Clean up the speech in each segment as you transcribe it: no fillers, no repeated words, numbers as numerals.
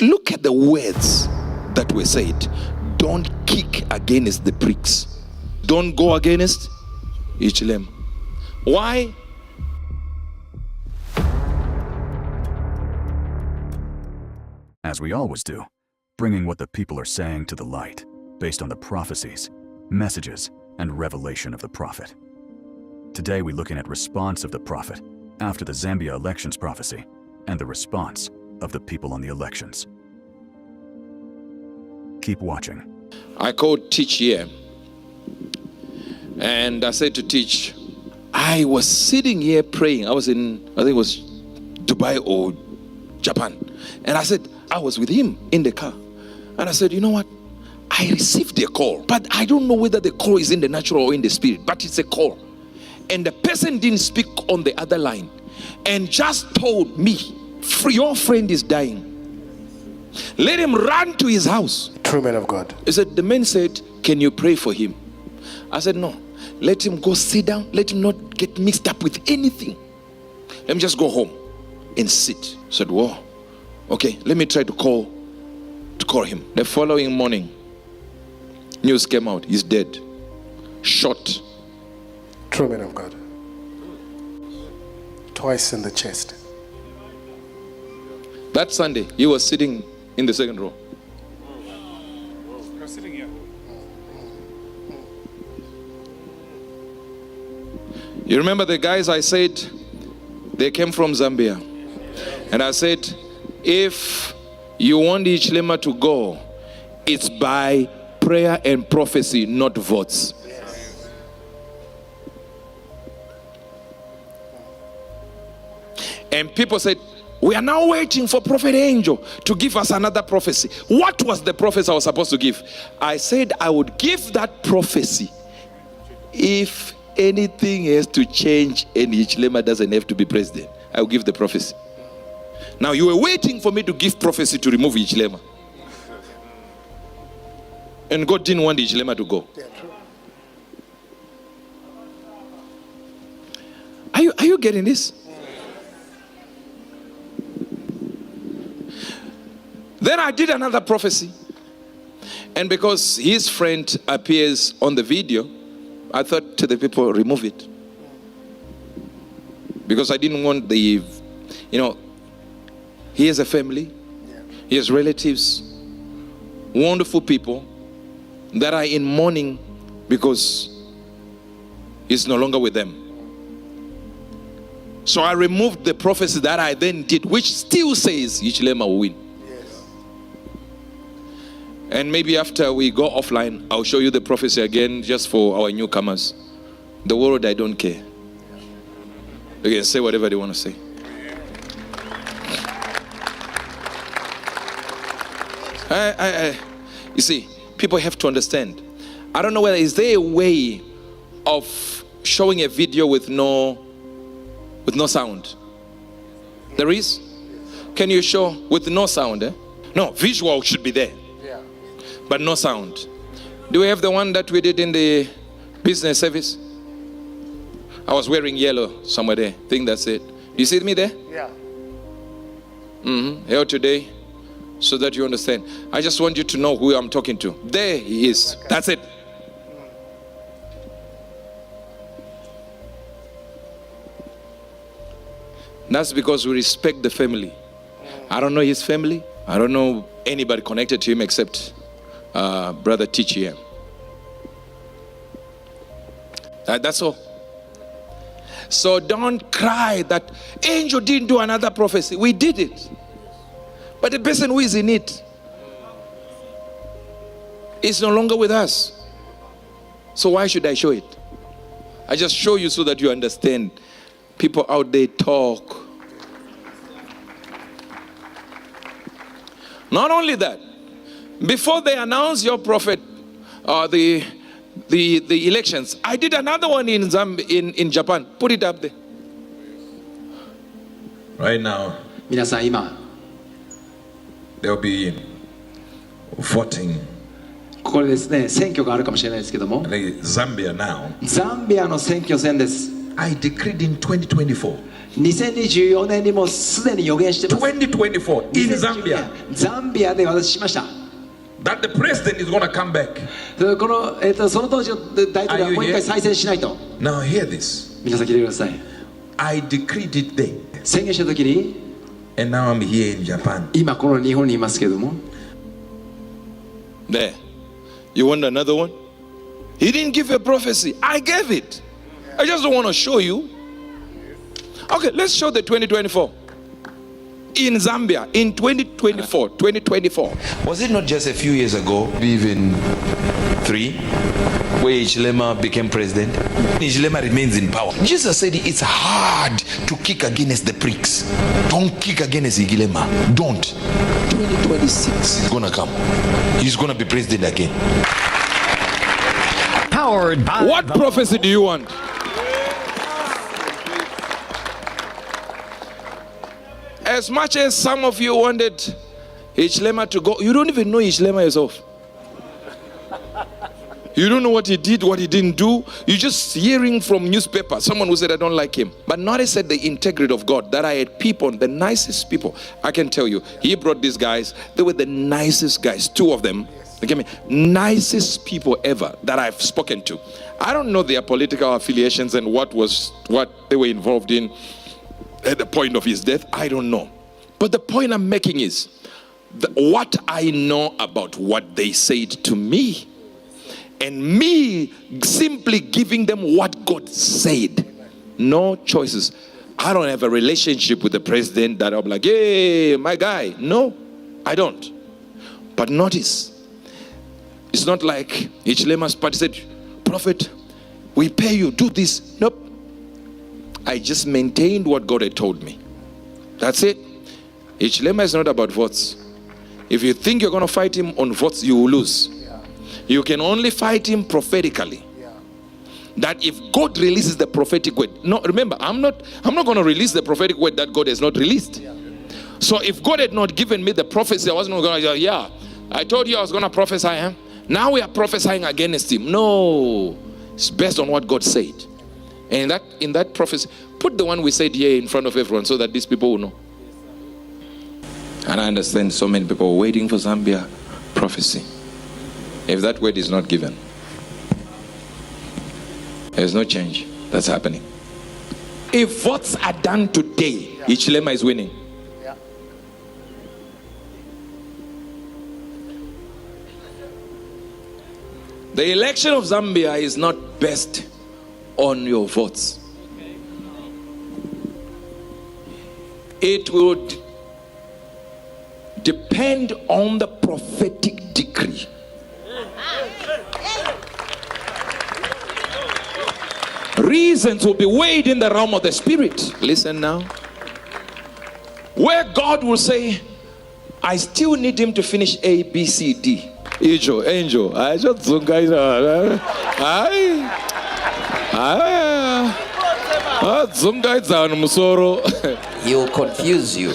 Look at the words that were said. Don't kick against the pricks. Don't go against each limb. Why? As we always do, bringing what the people are saying to the light, based on the prophecies, messages, and revelation of the prophet. Today we're looking at response of the prophet after the Zambia elections prophecy and the response of the people on the elections. Keep watching. I called Teach here, and I said to Teach, I was sitting here praying. I was in, I think it was Dubai or Japan. And I said, I was with him in the car. And I said, you know what? I received a call, but I don't know whether the call is in the natural or in the spirit, but it's a call. And the person didn't speak on the other line and just told me, your friend is dying. Let him run to his house. True man of God. He said, the man said, can you pray for him? I said, no. Let him go sit down. Let him not get mixed up with anything. Let him just go home and sit. I said, whoa. Okay, let me try to call him. The following morning, news came out. He's dead. Shot. True man of God. Twice in the chest. That Sunday, he was sitting in the second row. You're sitting here. You remember the guys I said, they came from Zambia. And I said, if you want the Ichilema to go, it's by prayer and prophecy, not votes. And people said, we are now waiting for Prophet Angel to give us another prophecy. What was the prophecy I was supposed to give? I said I would give that prophecy if anything has to change and Ichilema doesn't have to be president. I will give the prophecy. Now you were waiting for me to give prophecy to remove Ichilema. And God didn't want Ichilema to go. Yeah, true. Are you getting this? Then I did another prophecy. And because his friend appears on the video, I thought to the people, remove it. Because I didn't want the, he has a family, he has relatives, wonderful people that are in mourning because he's no longer with them. So I removed the prophecy that I then did, which still says Ichilema will win. And maybe after we go offline, I'll show you the prophecy again just for our newcomers. The world, I don't care. They can say whatever they want to say. You see, people have to understand. I don't know whether, is there a way of showing a video with no sound? There is? Can you show with no sound? No, visual should be there. But no sound. Do we have the one that we did in the business service? I was wearing yellow somewhere there. I think that's it. You see me there? Yeah. Here today, so that you understand. I just want you to know who I'm talking to. There he is. Okay. That's it. That's because we respect the family. I don't know his family. I don't know anybody connected to him except Brother Teach here. That's all. So don't cry that Angel didn't do another prophecy. We did it. But the person who is in it is no longer with us. So why should I show it? I just show you so that you understand. People out there talk. Not only that, before they announce your prophet, the elections, I did another one in Japan. Put it up there. Right now, 皆さん今 they'll be voting. これですね、選挙があるかもしれないですけども、 Zambia now. ザンビアの選挙戦です。 I decreed in 2024. 2024年にもすでに予言してます。2024 in Zambia ザンビアで私しました。 that the president is going to come back. この、その当時の大統領はもう一回再選しないと。 Now hear this. 皆さん聞いてください。 I decreed it then, 宣言した時に、 and now I'm here in Japan. 今この日本にいますけども。 There. You want another one? He didn't give a prophecy. I gave it. I just don't want to show you. Okay, let's show the 2024. In Zambia, in 2024. Was it not just a few years ago, even 3, where Hichilema became president? Hichilema remains in power. Jesus said it's hard to kick against the pricks. Don't kick against Hichilema. Don't. 2026 is going to come. He's going to be president again. Powered by What prophecy do you want? As much as some of you wanted Hichilema to go, you don't even know Hichilema yourself. You don't know what he did, what he didn't do. You're just hearing from newspaper, someone who said, I don't like him. But notice at the integrity of God, that I had people, the nicest people. I can tell you, he brought these guys. They were the nicest guys, 2 of them. Okay, nicest people ever that I've spoken to. I don't know their political affiliations and what they were involved in at the point of his death. I don't know. But the point I'm making is what I know about what they said to me, and me simply giving them what God said. No choices. I don't have a relationship with the president that I'm like, hey, my guy. No, I don't. But notice, it's not like Hichilema's party said, Prophet, we pay you, do this. Nope. I just maintained what God had told me. That's it. Hichilema is not about votes. If you think you're going to fight him on votes, you will lose. You can only fight him prophetically. That if God releases the prophetic word. No, remember, I'm not going to release the prophetic word that God has not released. So if God had not given me the prophecy, I wasn't going to say, yeah, I told you I was going to prophesy him. Now we are prophesying against him. No, it's based on what God said. And in that prophecy, put the one we said here in front of everyone so that these people will know. And I understand so many people are waiting for Zambia prophecy. If that word is not given, there's no change that's happening. If votes are done today, Hichilema is winning. The election of Zambia is not based on your votes. It would depend on the prophetic decree. Reasons will be weighed in the realm of the spirit. Listen now. Where God will say, I still need him to finish A, B, C, D. Angel. I just some guys some guys are Musoro. He'll confuse you.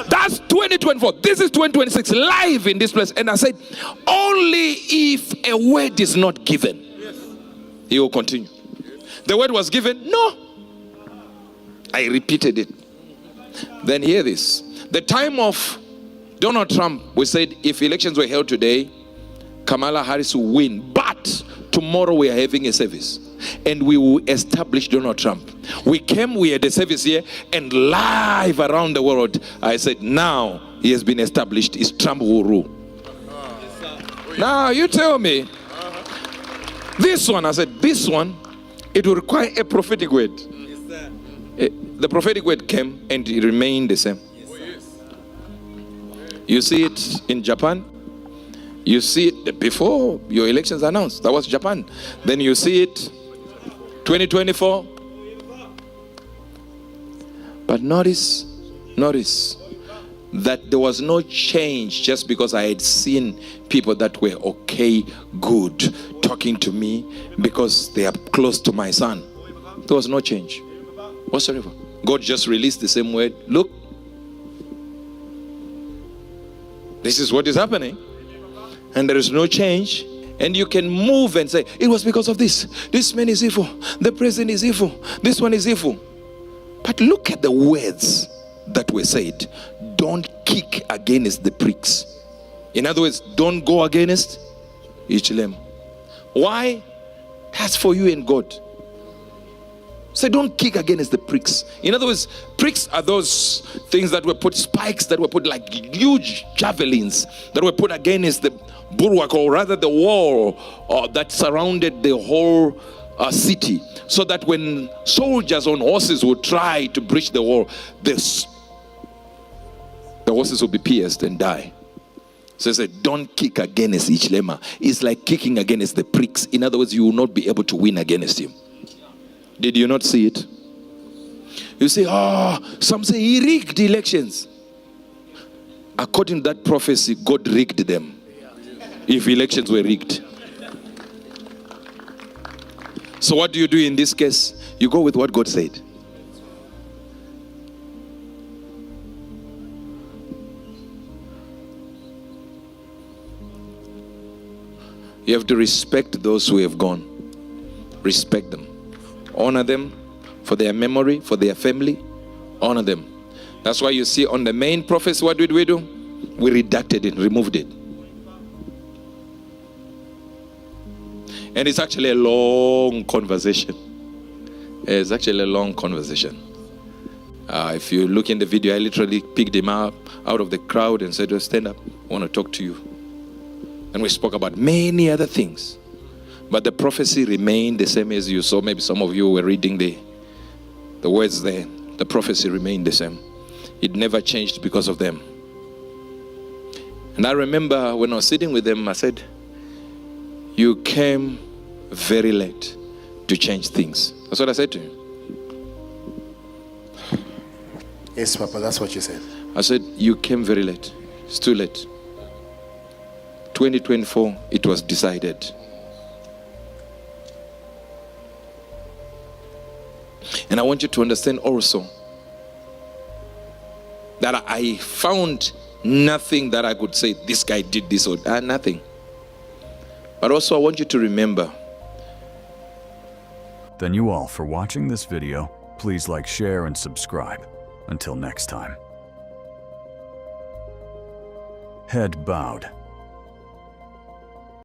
That's 2024. This is 2026 live in this place. And I said, only if a word is not given, he will continue. The word was given? No. I repeated it. Then hear this. The time of Donald Trump, we said if elections were held today, Kamala Harris will win. But tomorrow we are having a service. And we will establish Donald Trump. We had a service here, and live around the world, I said, now he has been established. It's Trump who will rule. Now you tell me, this one, I said, this one, it will require a prophetic word. The prophetic word came and it remained the same. You see it in Japan. You see it before your elections announced. That was Japan. Then you see it 2024. But notice that there was no change just because I had seen people that were okay, good, talking to me because they are close to my son. There was no change whatsoever. God just released the same word. Look, this is what is happening. And there is no change. And you can move and say, it was because of this. This man is evil. The president is evil. This one is evil. But look at the words that were said. Don't kick against the pricks. In other words, don't go against each lamb. Why? That's for you and God. So don't kick against the pricks. In other words, pricks are those things that were put, spikes that were put like huge javelins that were put against the bulwark, or rather the wall that surrounded the whole city, so that when soldiers on horses would try to breach the wall, the horses would be pierced and die. So he said, don't kick against each lemma. It's like kicking against the pricks. In other words, you will not be able to win against him. Did you not see it? You say, some say he rigged elections. According to that prophecy, God rigged them. If elections were rigged. So what do you do in this case? You go with what God said. You have to respect those who have gone. Respect them. Honor them for their memory, for their family. Honor them. That's why you see on the main prophecy, what did we do? We redacted it, removed it. And it's actually a long conversation. It's actually a long conversation. If you look in the video, I literally picked him up out of the crowd and said, stand up, I want to talk to you. And we spoke about many other things. But the prophecy remained the same as you saw. Maybe some of you were reading the words there. The prophecy remained the same. It never changed because of them. And I remember when I was sitting with them, I said, you came very late to change things. That's what I said to him. Yes, Papa, that's what you said. I said, you came very late. It's too late. 2024, it was decided. And I want you to understand also that I found nothing that I could say, this guy did this or nothing. But also I want you to remember. Thank you all for watching this video. Please like, share, and subscribe. Until next time. Head bowed.